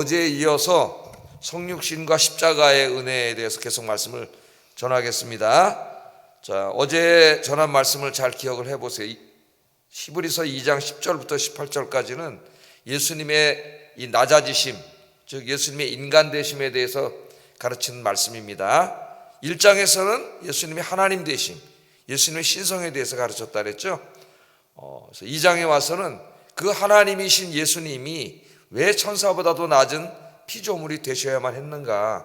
어제에 이어서 성육신과 십자가의 은혜에 대해서 계속 말씀을 전하겠습니다. 자, 어제 전한 말씀을 잘 기억을 해보세요. 히브리서 2장 10절부터 18절까지는 예수님의 이 낮아지심, 즉 예수님의 인간 되심에 대해서 가르치는 말씀입니다. 1장에서는 예수님의 하나님 되심, 예수님의 신성에 대해서 가르쳤다 그랬죠. 그래서 2장에 와서는 그 하나님이신 예수님이 왜 천사보다도 낮은 피조물이 되셔야만 했는가,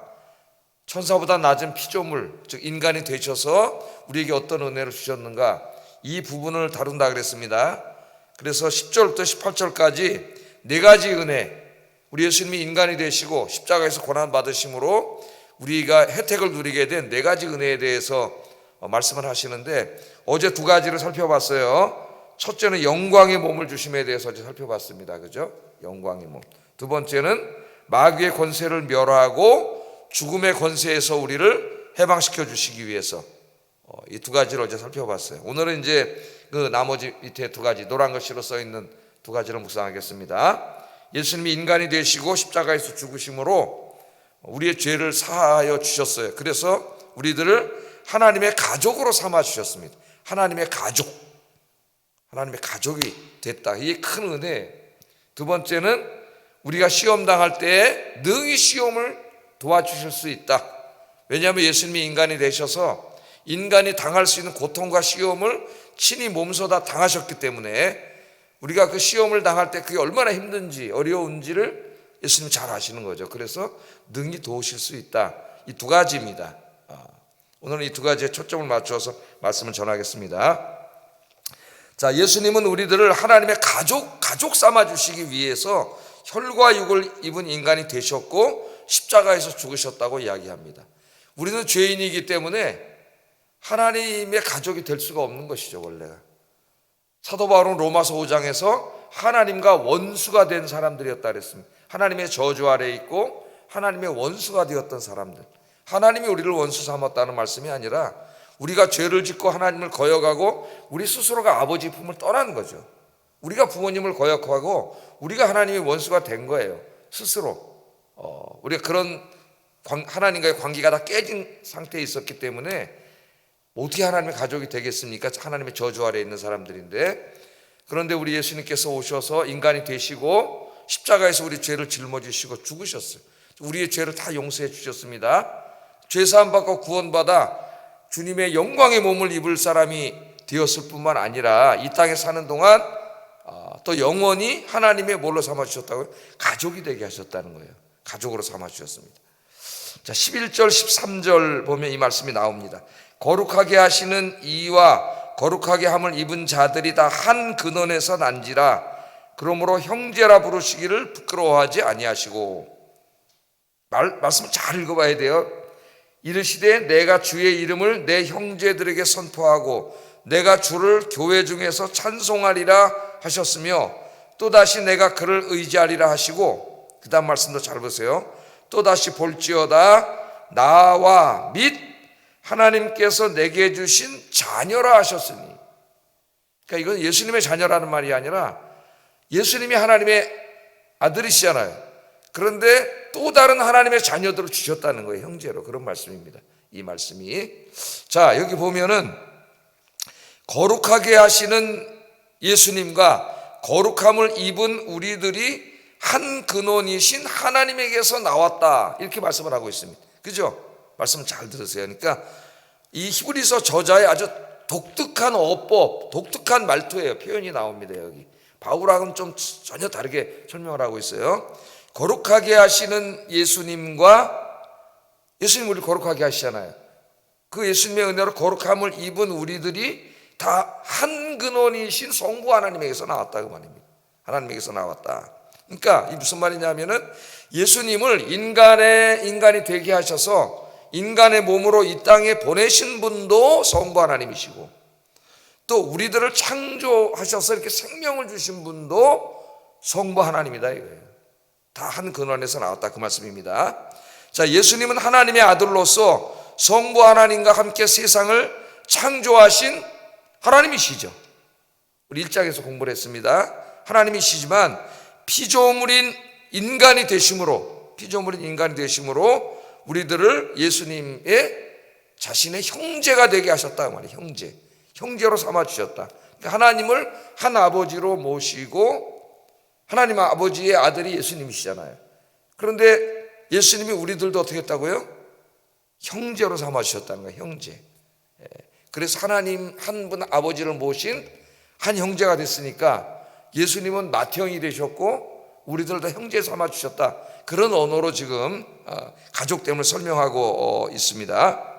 천사보다 낮은 피조물, 즉 인간이 되셔서 우리에게 어떤 은혜를 주셨는가, 이 부분을 다룬다 그랬습니다. 그래서 10절부터 18절까지 네 가지 은혜, 우리 예수님이 인간이 되시고 십자가에서 고난 받으심으로 우리가 혜택을 누리게 된 네 가지 은혜에 대해서 말씀을 하시는데, 어제 두 가지를 살펴봤어요. 첫째는 영광의 몸을 주심에 대해서 어제 살펴봤습니다. 그죠? 영광의 몸. 두 번째는 마귀의 권세를 멸하고 죽음의 권세에서 우리를 해방시켜 주시기 위해서, 이 두 가지를 어제 살펴봤어요. 오늘은 이제 그 나머지 밑에 두 가지, 노란 글씨로 써 있는 두 가지를 묵상하겠습니다. 예수님이 인간이 되시고 십자가에서 죽으심으로 우리의 죄를 사하여 주셨어요. 그래서 우리들을 하나님의 가족으로 삼아 주셨습니다. 하나님의 가족, 하나님의 가족이 됐다. 이게 큰 은혜. 두 번째는 우리가 시험 당할 때 능히 시험을 도와주실 수 있다. 왜냐하면 예수님이 인간이 되셔서 인간이 당할 수 있는 고통과 시험을 친히 몸소 다 당하셨기 때문에 우리가 그 시험을 당할 때 그게 얼마나 힘든지 어려운지를 예수님이 잘 아시는 거죠. 그래서 능히 도우실 수 있다. 이 두 가지입니다. 오늘은 이 두 가지에 초점을 맞춰서 말씀을 전하겠습니다. 자, 예수님은 우리들을 하나님의 가족 삼아 주시기 위해서 혈과 육을 입은 인간이 되셨고 십자가에서 죽으셨다고 이야기합니다. 우리는 죄인이기 때문에 하나님의 가족이 될 수가 없는 것이죠, 원래가. 사도 바울은 로마서 5장에서 하나님과 원수가 된 사람들이었다 그랬습니다. 하나님의 저주 아래에 있고 하나님의 원수가 되었던 사람들. 하나님이 우리를 원수 삼았다는 말씀이 아니라 우리가 죄를 짓고 하나님을 거역하고 우리 스스로가 아버지 품을 떠난 거죠. 우리가 부모님을 거역하고 우리가 하나님의 원수가 된 거예요, 스스로. 우리가 그런 하나님과의 관계가 다 깨진 상태에 있었기 때문에 어떻게 하나님의 가족이 되겠습니까? 하나님의 저주 아래에 있는 사람들인데. 그런데 우리 예수님께서 오셔서 인간이 되시고 십자가에서 우리 죄를 짊어지시고 죽으셨어요. 우리의 죄를 다 용서해 주셨습니다. 죄사함 받고 구원받아 주님의 영광의 몸을 입을 사람이 되었을 뿐만 아니라 이 땅에 사는 동안 또 영원히 하나님의 뭘로 삼아주셨다고요? 가족이 되게 하셨다는 거예요. 가족으로 삼아주셨습니다. 자, 11절 13절 보면 이 말씀이 나옵니다. 거룩하게 하시는 이와 거룩하게 함을 입은 자들이 다 한 근원에서 난지라. 그러므로 형제라 부르시기를 부끄러워하지 아니하시고. 말씀을 잘 읽어봐야 돼요. 이르시되 내가 주의 이름을 내 형제들에게 선포하고 내가 주를 교회 중에서 찬송하리라 하셨으며 또다시 내가 그를 의지하리라 하시고, 그 다음 말씀도 잘 보세요. 또다시 볼지어다 나와 및 하나님께서 내게 주신 자녀라 하셨으니. 그러니까 이건 예수님의 자녀라는 말이 아니라 예수님이 하나님의 아들이시잖아요. 그런데 또 다른 하나님의 자녀들을 주셨다는 거예요, 형제로. 그런 말씀입니다, 이 말씀이. 자, 여기 보면은 거룩하게 하시는 예수님과 거룩함을 입은 우리들이 한 근원이신 하나님에게서 나왔다, 이렇게 말씀을 하고 있습니다. 그죠? 말씀을 잘 들으세요. 그러니까 이 히브리서 저자의 아주 독특한 어법, 독특한 말투예요. 표현이 나옵니다. 여기 바울하고는 좀 전혀 다르게 설명을 하고 있어요. 거룩하게 하시는 예수님과, 예수님 우리 거룩하게 하시잖아요. 그 예수님의 은혜로 거룩함을 입은 우리들이 다 한 근원이신 성부 하나님에게서 나왔다, 그 말입니다. 하나님에게서 나왔다. 그러니까 이 무슨 말이냐면은 예수님을 인간이 되게 하셔서 인간의 몸으로 이 땅에 보내신 분도 성부 하나님이시고, 또 우리들을 창조하셔서 이렇게 생명을 주신 분도 성부 하나님이다, 이거예요. 다 한 근원에서 나왔다, 그 말씀입니다. 자, 예수님은 하나님의 아들로서 성부 하나님과 함께 세상을 창조하신 하나님이시죠. 우리 1장에서 공부를 했습니다. 하나님이시지만 피조물인 인간이 되심으로, 피조물인 인간이 되심으로 우리들을 예수님의 자신의 형제가 되게 하셨다 말이에요. 형제로 삼아 주셨다. 하나님을 한 아버지로 모시고, 하나님 아버지의 아들이 예수님이시잖아요. 그런데 예수님이 우리들도 어떻게 했다고요? 형제로 삼아 주셨다는 거예요. 형제. 그래서 하나님 한 분 아버지를 모신 한 형제가 됐으니까 예수님은 맏형이 되셨고 우리들도 형제 삼아 주셨다. 그런 언어로 지금 가족됨을 설명하고 있습니다.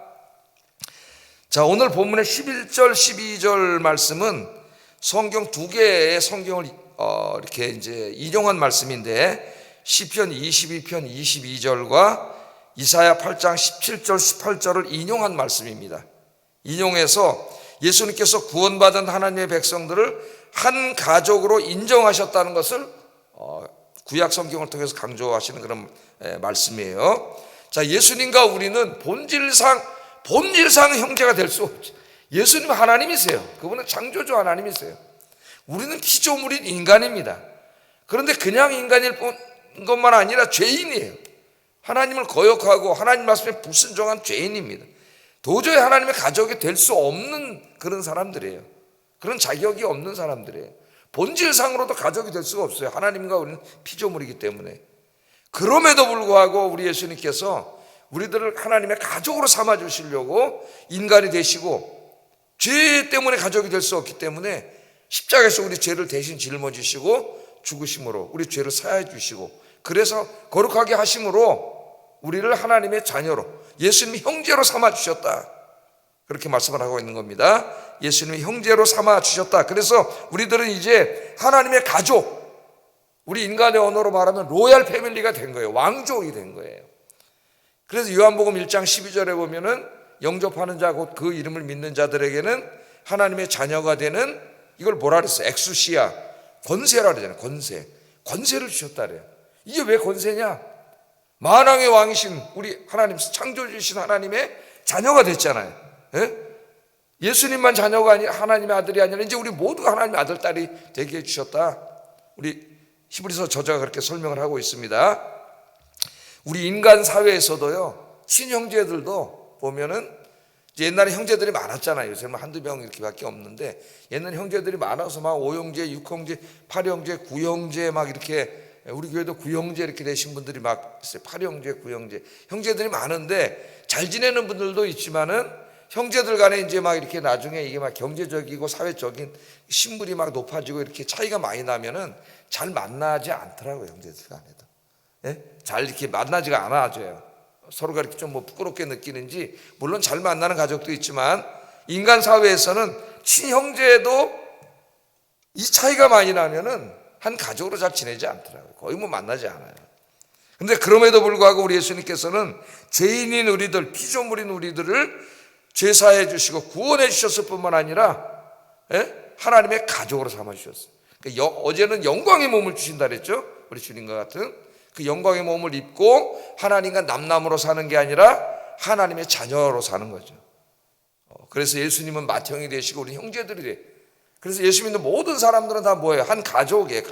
자, 오늘 본문의 11절 12절 말씀은 성경 두 개의 성경을 이렇게 이제 인용한 말씀인데, 시편 22편 22절과 이사야 8장 17절 18절을 인용한 말씀입니다. 인용해서 예수님께서 구원받은 하나님의 백성들을 한 가족으로 인정하셨다는 것을 구약 성경을 통해서 강조하시는 그런 말씀이에요. 자, 예수님과 우리는 본질상 형제가 될 수 없죠. 예수님은 하나님이세요. 그분은 창조주 하나님이세요. 우리는 피조물인 인간입니다. 그런데 그냥 인간일 것만 아니라 죄인이에요. 하나님을 거역하고 하나님 말씀에 불순종한 죄인입니다. 도저히 하나님의 가족이 될 수 없는 그런 사람들이에요. 그런 자격이 없는 사람들이에요. 본질상으로도 가족이 될 수가 없어요. 하나님과 우리는 피조물이기 때문에. 그럼에도 불구하고 우리 예수님께서 우리들을 하나님의 가족으로 삼아 주시려고 인간이 되시고, 죄 때문에 가족이 될 수 없기 때문에 십자가에서 우리 죄를 대신 짊어지시고 죽으심으로 우리 죄를 사하여 주시고, 그래서 거룩하게 하심으로 우리를 하나님의 자녀로, 예수님이 형제로 삼아 주셨다. 그렇게 말씀을 하고 있는 겁니다. 예수님이 형제로 삼아 주셨다. 그래서 우리들은 이제 하나님의 가족, 우리 인간의 언어로 말하면 로얄 패밀리가 된 거예요. 왕족이 된 거예요. 그래서 요한복음 1장 12절에 보면은 영접하는 자, 곧 그 이름을 믿는 자들에게는 하나님의 자녀가 되는, 이걸 뭐라 그랬어요? 엑수시아, 권세라 그러잖아요. 권세를 주셨다 그래요. 이게 왜 권세냐? 만왕의 왕이신 우리 하나님, 창조주신 하나님의 자녀가 됐잖아요. 예수님만 자녀가 아니라 하나님의 아들이 아니라 이제 우리 모두가 하나님의 아들, 딸이 되게 해주셨다. 우리 히브리서 저자가 그렇게 설명을 하고 있습니다. 우리 인간 사회에서도요, 친형제들도 보면은 옛날에 형제들이 많았잖아요. 요새는 한두 명 이렇게밖에 없는데, 옛날에 형제들이 많아서 막 5형제, 6형제, 8형제, 9형제 막 이렇게, 우리 교회도 9형제 이렇게 되신 분들이 막 있어요. 8형제, 9형제. 형제들이 많은데 잘 지내는 분들도 있지만은 형제들 간에 이제 막 이렇게 나중에 이게 막 경제적이고 사회적인 신분이 막 높아지고 이렇게 차이가 많이 나면은 잘 만나지 않더라고요. 형제들 간에도. 잘 이렇게 만나지가 않아져요. 서로가 이렇게 좀 뭐 부끄럽게 느끼는지, 물론 잘 만나는 가족도 있지만 인간 사회에서는 친형제도 이 차이가 많이 나면은 한 가족으로 잘 지내지 않더라고요. 거의 뭐 만나지 않아요. 근데 그럼에도 불구하고 우리 예수님께서는 죄인인 우리들, 피조물인 우리들을 죄사해 주시고 구원해 주셨을 뿐만 아니라 하나님의 가족으로 삼아 주셨어요. 그러니까 어제는 영광의 몸을 주신다 그랬죠. 우리 주님과 같은 그 영광의 몸을 입고 하나님과 남남으로 사는 게 아니라 하나님의 자녀로 사는 거죠. 그래서 예수님은 맏형이 되시고 우리 형제들이 돼. 그래서 예수 믿는 모든 사람들은 다 뭐예요? 한 가족이에요.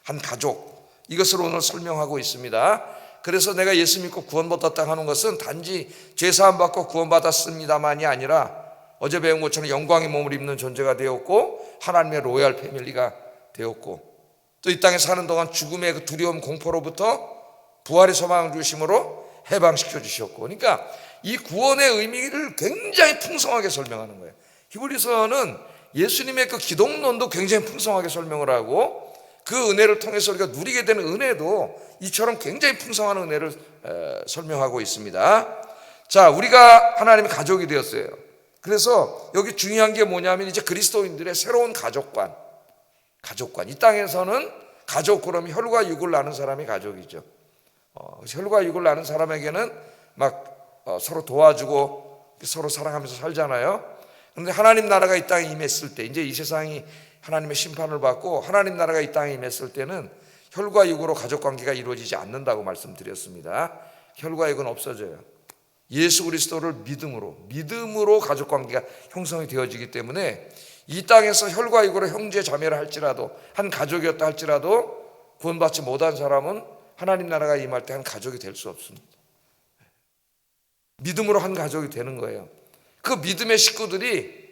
한 가족. 이것을 오늘 설명하고 있습니다. 그래서 내가 예수 믿고 구원받았다 하는 것은 단지 죄사함 받고 구원받았습니다만이 아니라 어제 배운 것처럼 영광의 몸을 입는 존재가 되었고 하나님의 로얄 패밀리가 되었고, 또 이 땅에 사는 동안 죽음의 그 두려움 공포로부터 부활의 소망을 주심으로 해방시켜 주셨고, 그러니까 이 구원의 의미를 굉장히 풍성하게 설명하는 거예요. 히브리서는 예수님의 그 기독론도 굉장히 풍성하게 설명을 하고, 그 은혜를 통해서 우리가 누리게 되는 은혜도 이처럼 굉장히 풍성한 은혜를 설명하고 있습니다. 자, 우리가 하나님의 가족이 되었어요. 그래서 여기 중요한 게 뭐냐면 이제 그리스도인들의 새로운 가족관. 이 땅에서는 가족, 그러면 혈과 육을 나눈 사람이 가족이죠. 혈과 육을 나눈 사람에게는 막 서로 도와주고 서로 사랑하면서 살잖아요. 그런데 하나님 나라가 이 땅에 임했을 때, 이제 이 세상이 하나님의 심판을 받고 하나님 나라가 이 땅에 임했을 때는 혈과 육으로 가족관계가 이루어지지 않는다고 말씀드렸습니다. 혈과 육은 없어져요. 예수 그리스도를 믿음으로 가족관계가 형성이 되어지기 때문에 이 땅에서 혈과 육으로 형제 자매를 할지라도, 한 가족이었다 할지라도 구원받지 못한 사람은 하나님 나라가 임할 때 한 가족이 될 수 없습니다. 믿음으로 한 가족이 되는 거예요. 그 믿음의 식구들이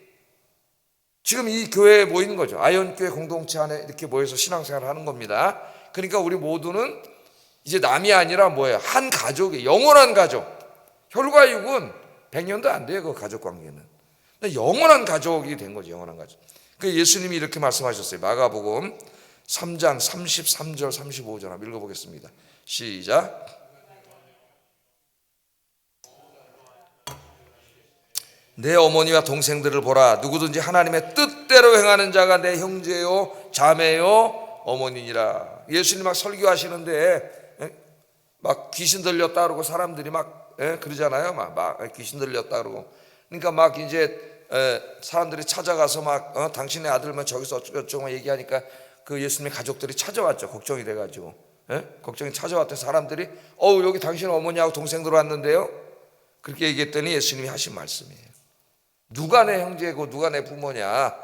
지금 이 교회에 모이는 거죠. 아이언교회 공동체 안에 이렇게 모여서 신앙생활을 하는 겁니다. 그러니까 우리 모두는 이제 남이 아니라 뭐예요? 한 가족이, 영원한 가족. 혈과 육은 100년도 안 돼요, 그 가족 관계는. 영원한 가족이 된 거죠, 영원한 가족. 그 예수님이 이렇게 말씀하셨어요. 마가복음 3장 33절 35절 한번 읽어보겠습니다. 시작. 내 어머니와 동생들을 보라. 누구든지 하나님의 뜻대로 행하는 자가 내 형제요 자매요 어머니니라. 예수님 막 설교하시는데 막 귀신 들렸다 그러고 사람들이 막 그러잖아요. 막 귀신 들렸다 그러고. 그러니까 막 이제 사람들이 찾아가서 막 당신의 아들만 저기서 어쩌고 얘기하니까 그 예수님의 가족들이 찾아왔죠. 걱정이 돼가지고. 걱정이 찾아왔던 사람들이 여기 당신 어머니하고 동생들 왔는데요. 그렇게 얘기했더니 예수님이 하신 말씀이에요. 누가 내 형제고 누가 내 부모냐?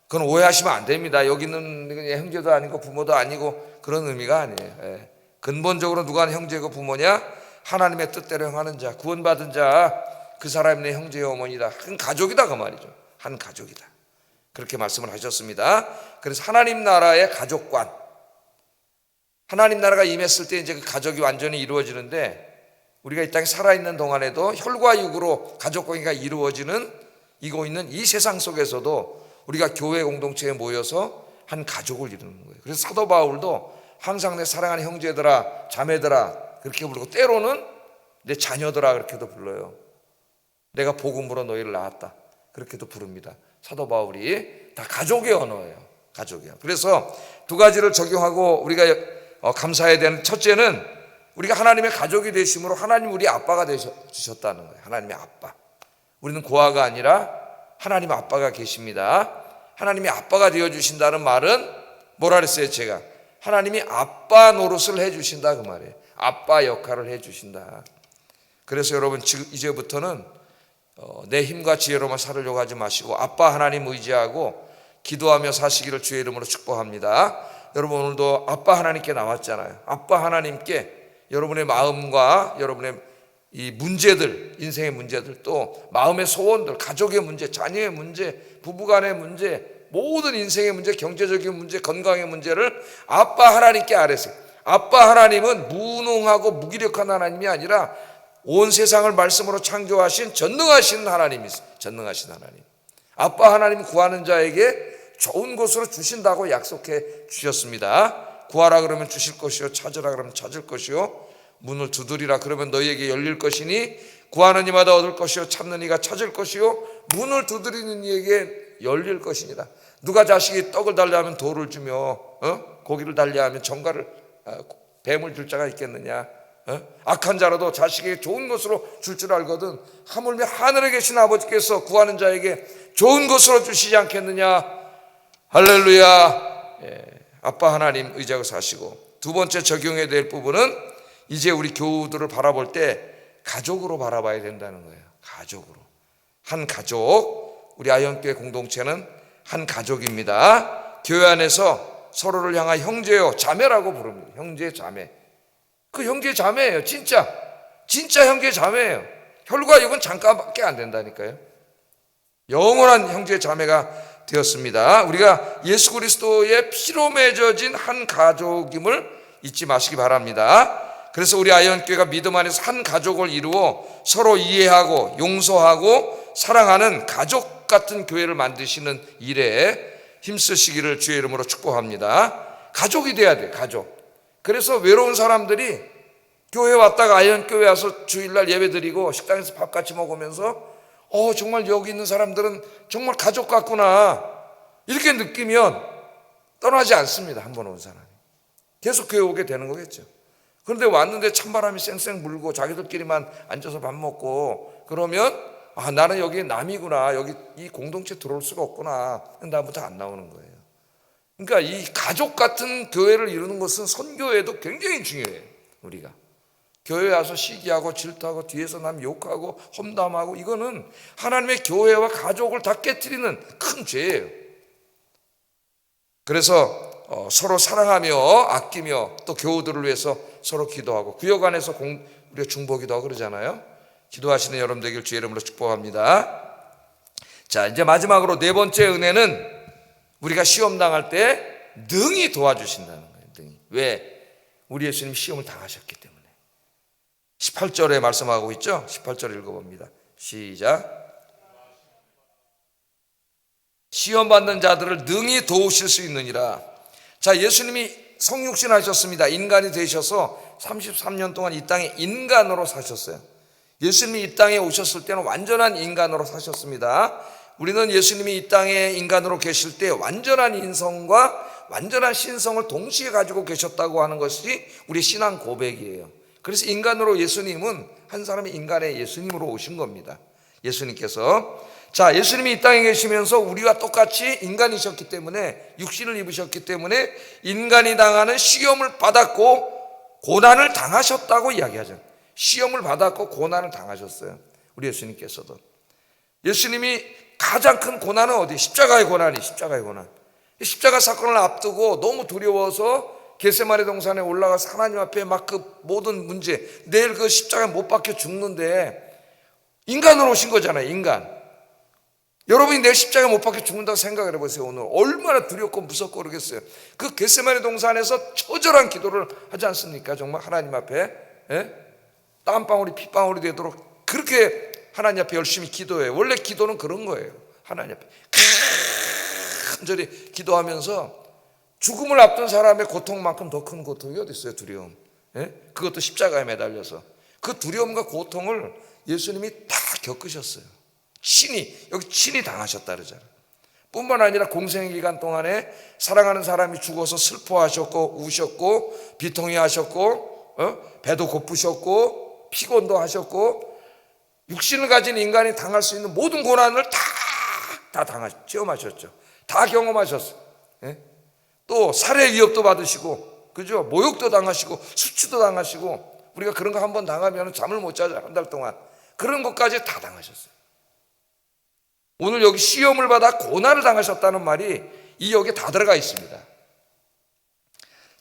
그건 오해하시면 안 됩니다. 여기는 형제도 아니고 부모도 아니고 그런 의미가 아니에요. 근본적으로 누가 형제고 부모냐? 하나님의 뜻대로 행하는 자, 구원받은 자, 그 사람이 내 형제요 어머니다. 한 가족이다 그 말이죠. 한 가족이다. 그렇게 말씀을 하셨습니다. 그래서 하나님 나라의 가족관, 하나님 나라가 임했을 때 이제 그 가족이 완전히 이루어지는데, 우리가 이 땅에 살아있는 동안에도 혈과 육으로 가족관계가 이루어지는 이고 있는 이 세상 속에서도 우리가 교회 공동체에 모여서 한 가족을 이루는 거예요. 그래서 사도 바울도 항상 내 사랑하는 형제들아 자매들아 그렇게 부르고, 때로는 내 자녀들아 그렇게도 불러요. 내가 복음으로 너희를 낳았다 그렇게도 부릅니다. 사도 바울이 다 가족의 언어예요. 가족이요. 그래서 두 가지를 적용하고 우리가 감사해야 되는, 첫째는 우리가 하나님의 가족이 되심으로 하나님 우리 아빠가 되셨다는 거예요. 하나님의 아빠. 우리는 고아가 아니라 하나님 아빠가 계십니다. 하나님이 아빠가 되어주신다는 말은 뭐라 그랬어요? 제가 하나님이 아빠 노릇을 해주신다 그 말이에요. 아빠 역할을 해주신다. 그래서 여러분 지금 이제부터는 내 힘과 지혜로만 살으려고 하지 마시고 아빠 하나님 의지하고 기도하며 사시기를 주의 이름으로 축복합니다. 여러분 오늘도 아빠 하나님께 나왔잖아요. 아빠 하나님께 여러분의 마음과 여러분의 이 문제들, 인생의 문제들, 또 마음의 소원들, 가족의 문제, 자녀의 문제, 부부간의 문제, 모든 인생의 문제, 경제적인 문제, 건강의 문제를 아빠 하나님께 아뢰세요. 아빠 하나님은 무능하고 무기력한 하나님이 아니라 온 세상을 말씀으로 창조하신 전능하신 하나님이세요. 전능하신 하나님. 아빠 하나님 구하는 자에게 좋은 곳으로 주신다고 약속해 주셨습니다. 구하라 그러면 주실 것이요, 찾으라 그러면 찾을 것이요, 문을 두드리라 그러면 너희에게 열릴 것이니 구하는 이마다 얻을 것이요, 찾는 이가 찾을 것이요, 문을 두드리는 이에게 열릴 것이니라. 누가 자식이 떡을 달라 하면 돌을 주며 고기를 달라 하면 정갈을 뱀을 줄 자가 있겠느냐? 악한 자라도 자식에게 좋은 것으로 줄 줄 알거든 하물며 하늘에 계신 아버지께서 구하는 자에게 좋은 것으로 주시지 않겠느냐? 할렐루야. 아빠 하나님 의지하고 사시고, 두 번째 적용해야 될 부분은 이제 우리 교우들을 바라볼 때 가족으로 바라봐야 된다는 거예요. 가족으로. 한 가족. 우리 아이언교회 공동체는 한 가족입니다. 교회 안에서 서로를 향한 형제요 자매라고 부릅니다. 형제 자매. 그 형제 자매예요. 진짜 형제 자매예요. 혈과 육은 잠깐밖에 안 된다니까요. 영원한 형제 자매가 되었습니다. 우리가 예수 그리스도의 피로 맺어진 한 가족임을 잊지 마시기 바랍니다. 그래서 우리 아이언교회가 믿음 안에서 한 가족을 이루어 서로 이해하고 용서하고 사랑하는 가족 같은 교회를 만드시는 일에 힘쓰시기를 주의 이름으로 축복합니다. 가족이 돼야 돼요. 가족. 그래서 외로운 사람들이 교회 왔다가 아이언교회 와서 주일날 예배 드리고 식당에서 밥 같이 먹으면서 정말 여기 있는 사람들은 정말 가족 같구나 이렇게 느끼면 떠나지 않습니다. 한 번 온 사람이 계속 교회 오게 되는 거겠죠. 그런데 왔는데 찬바람이 쌩쌩 불고 자기들끼리만 앉아서 밥 먹고 그러면 나는 여기 남이구나, 여기 이 공동체 들어올 수가 없구나, 다음부터 안 나오는 거예요. 그러니까 이 가족 같은 교회를 이루는 것은 선교에도 굉장히 중요해요. 우리가 교회 와서 시기하고 질투하고 뒤에서 남 욕하고 험담하고 이거는 하나님의 교회와 가족을 다 깨트리는 큰 죄예요. 그래서 서로 사랑하며 아끼며 또 교우들을 위해서 서로 기도하고 구역 안에서 우리가 중보기도 하고 그러잖아요. 기도하시는 여러분 되길 주의 이름으로 축복합니다. 자, 이제 마지막으로 네 번째 은혜는 우리가 시험 당할 때 능히 도와주신다는 거예요. 능히. 왜? 우리 예수님 시험을 당하셨기 때문에. 18절에 말씀하고 있죠. 18절 읽어봅니다. 시작. 시험 받는 자들을 능히 도우실 수 있느니라. 자, 예수님이 성육신 하셨습니다. 인간이 되셔서 33년 동안 이 땅에 인간으로 사셨어요. 예수님이 이 땅에 오셨을 때는 완전한 인간으로 사셨습니다. 우리는 예수님이 이 땅에 인간으로 계실 때 완전한 인성과 완전한 신성을 동시에 가지고 계셨다고 하는 것이 우리 신앙 고백이에요. 그래서 인간으로 예수님은 한 사람의 인간의 예수님으로 오신 겁니다. 예수님께서. 자, 예수님이 이 땅에 계시면서 우리와 똑같이 인간이셨기 때문에, 육신을 입으셨기 때문에 인간이 당하는 시험을 받았고 고난을 당하셨다고 이야기하죠. 시험을 받았고 고난을 당하셨어요. 우리 예수님께서도. 예수님이 가장 큰 고난은 어디? 십자가의 고난이. 십자가의 고난. 십자가 사건을 앞두고 너무 두려워서 겟세마네 동산에 올라가서 하나님 앞에 막 그 모든 문제, 내일 그 십자가에 못 박혀 죽는데 인간으로 오신 거잖아요. 인간. 여러분이 내일 십자가에 못 박혀 죽는다고 생각을 해보세요. 오늘 얼마나 두렵고 무섭고 그러겠어요. 그 겟세마네 동산에서 처절한 기도를 하지 않습니까? 정말 하나님 앞에, 땀방울이 핏방울이 되도록 그렇게 하나님 앞에 열심히 기도해요. 원래 기도는 그런 거예요. 하나님 앞에 간절히 기도하면서 죽음을 앞둔 사람의 고통만큼 더 큰 고통이 어디 있어요? 두려움. 그것도 십자가에 매달려서 그 두려움과 고통을 예수님이 다 겪으셨어요. 여기 친히 당하셨다 그러잖아요. 뿐만 아니라 공생의 기간 동안에 사랑하는 사람이 죽어서 슬퍼하셨고 우셨고 비통해 하셨고 배도 고프셨고 피곤도 하셨고 육신을 가진 인간이 당할 수 있는 모든 고난을 다 체험하셨죠. 다 경험하셨어요. 또 살해 위협도 받으시고, 그죠? 모욕도 당하시고 수치도 당하시고, 우리가 그런 거 한번 당하면 잠을 못 자죠. 한 달 동안. 그런 것까지 다 당하셨어요. 오늘 여기 시험을 받아 고난을 당하셨다는 말이 이 여기에 다 들어가 있습니다.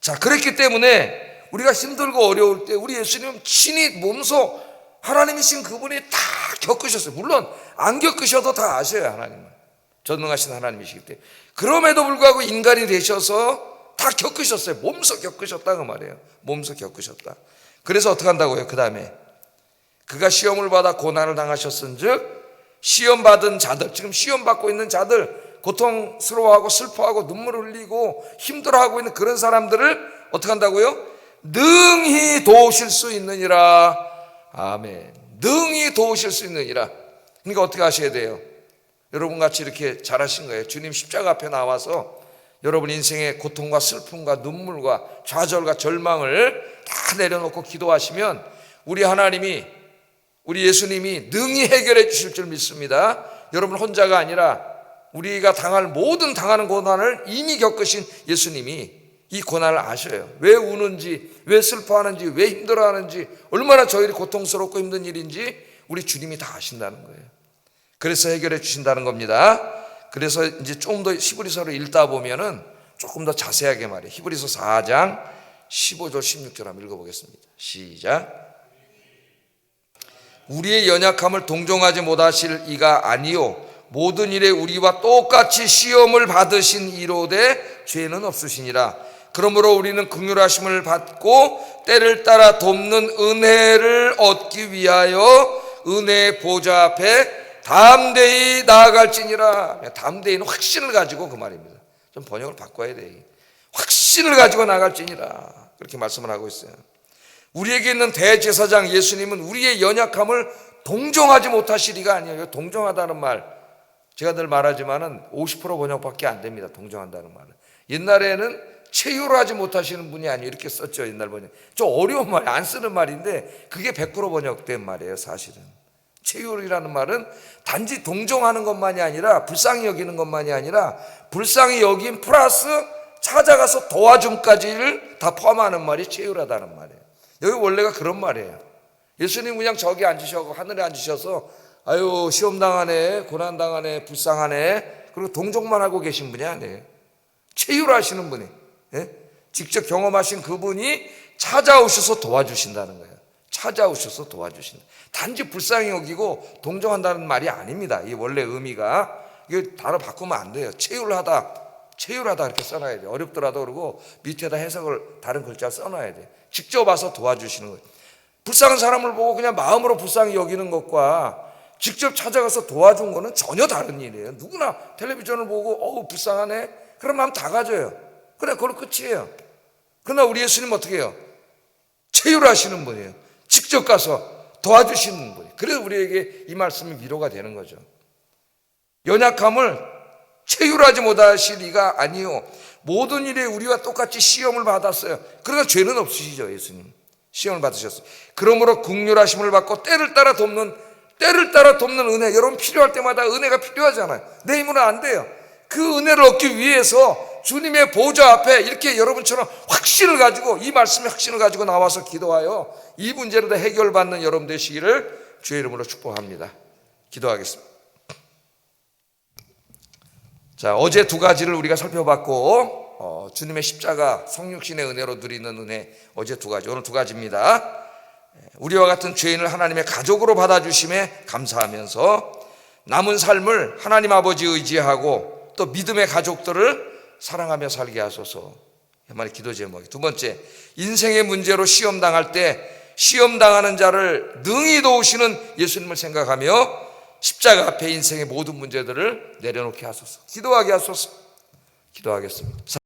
자, 그랬기 때문에 우리가 힘들고 어려울 때 우리 예수님은 친히 몸소 하나님이신 그분이 다 겪으셨어요. 물론 안 겪으셔도 다 아셔요. 하나님은 전능하신 하나님이시기 때문에. 그럼에도 불구하고 인간이 되셔서 다 겪으셨어요. 몸소 겪으셨다 그 말이에요. 몸소 겪으셨다. 그래서 어떻게 한다고요? 그 다음에 그가 시험을 받아 고난을 당하셨은즉 시험받은 자들, 지금 시험받고 있는 자들, 고통스러워하고 슬퍼하고 눈물을 흘리고 힘들어하고 있는 그런 사람들을 어떻게 한다고요? 능히 도우실 수 있느니라. 아멘. 능히 도우실 수 있느니라. 그러니까 어떻게 하셔야 돼요? 여러분 같이 이렇게 잘하신 거예요. 주님 십자가 앞에 나와서 여러분 인생의 고통과 슬픔과 눈물과 좌절과 절망을 다 내려놓고 기도하시면 우리 하나님이, 우리 예수님이 능히 해결해 주실 줄 믿습니다. 여러분 혼자가 아니라 우리가 당할 모든 당하는 고난을 이미 겪으신 예수님이 이 고난을 아셔요. 왜 우는지, 왜 슬퍼하는지, 왜 힘들어하는지, 얼마나 저희들이 고통스럽고 힘든 일인지 우리 주님이 다 아신다는 거예요. 그래서 해결해 주신다는 겁니다. 그래서 이제 조금 더 히브리서를 읽다 보면은 조금 더 자세하게 말해요. 히브리서 4장 15절 16절 한번 읽어보겠습니다. 시작. 우리의 연약함을 동정하지 못하실 이가 아니요 모든 일에 우리와 똑같이 시험을 받으신 이로되 죄는 없으시니라. 그러므로 우리는 긍휼하심을 받고 때를 따라 돕는 은혜를 얻기 위하여 은혜의 보좌 앞에 담대히 나아갈지니라. 담대히는 확신을 가지고 그 말입니다. 좀 번역을 바꿔야 돼. 확신을 가지고 나아갈지니라. 그렇게 말씀을 하고 있어요. 우리에게 있는 대제사장 예수님은 우리의 연약함을 동정하지 못하시리가 아니에요. 동정하다는 말 제가 늘 말하지만은 50% 번역밖에 안 됩니다. 동정한다는 말은. 옛날에는 체휼하지 못하시는 분이 아니에요. 이렇게 썼죠. 옛날 번역. 좀 어려운 말, 안 쓰는 말인데 그게 100% 번역된 말이에요. 사실은. 체휼이라는 말은 단지 동정하는 것만이 아니라 불쌍히 여기는 것만이 아니라 불쌍히 여긴 플러스 찾아가서 도와줌까지를 다 포함하는 말이 체휼하다는 말이에요. 여기 원래가 그런 말이에요. 예수님 그냥 저기 앉으셔서 하늘에 앉으셔서 아유 시험당하네, 고난당하네, 불쌍하네 그리고 동정만 하고 계신 분이 아니에요. 체휼하시는 분이. 예? 직접 경험하신 그분이 찾아오셔서 도와주신다는 거예요. 찾아오셔서 도와주신다. 단지 불쌍히 여기고 동정한다는 말이 아닙니다. 이 원래 의미가. 이거 단어 바꾸면 안 돼요. 체휼하다 이렇게 써놔야 돼요. 어렵더라도. 그러고 밑에다 해석을 다른 글자 써놔야 돼요. 직접 와서 도와주시는 거예요. 불쌍한 사람을 보고 그냥 마음으로 불쌍히 여기는 것과 직접 찾아가서 도와준 거는 전혀 다른 일이에요. 누구나 텔레비전을 보고 불쌍하네, 그런 마음 다 가져요. 그래, 그걸로 끝이에요. 그러나 우리 예수님 어떻게 해요? 체휼하시는 분이에요. 직접 가서 도와주시는 분이에요. 그래서 우리에게 이 말씀이 위로가 되는 거죠. 연약함을 체휼하지 못하실 리가 아니요, 모든 일에 우리와 똑같이 시험을 받았어요. 그러니까 죄는 없으시죠. 예수님 시험을 받으셨어요. 그러므로 긍휼하심을 받고 때를 따라 돕는 은혜, 여러분 필요할 때마다 은혜가 필요하잖아요. 내 힘으로는 안 돼요. 그 은혜를 얻기 위해서 주님의 보좌 앞에 이렇게 여러분처럼 확신을 가지고, 이 말씀의 확신을 가지고 나와서 기도하여 이 문제를 다 해결받는 여러분 되시기를 주의 이름으로 축복합니다. 기도하겠습니다. 자, 어제 두 가지를 우리가 살펴봤고, 주님의 십자가, 성육신의 은혜로 누리는 은혜, 어제 두 가지, 오늘 두 가지입니다. 우리와 같은 죄인을 하나님의 가족으로 받아주심에 감사하면서 남은 삶을 하나님 아버지 의지하고 또 믿음의 가족들을 사랑하며 살게 하소서. 이만의 기도 제목이. 두 번째, 인생의 문제로 시험당할 때 시험당하는 자를 능히 도우시는 예수님을 생각하며 십자가 앞에 인생의 모든 문제들을 내려놓게 하소서. 기도하게 하소서. 기도하겠습니다.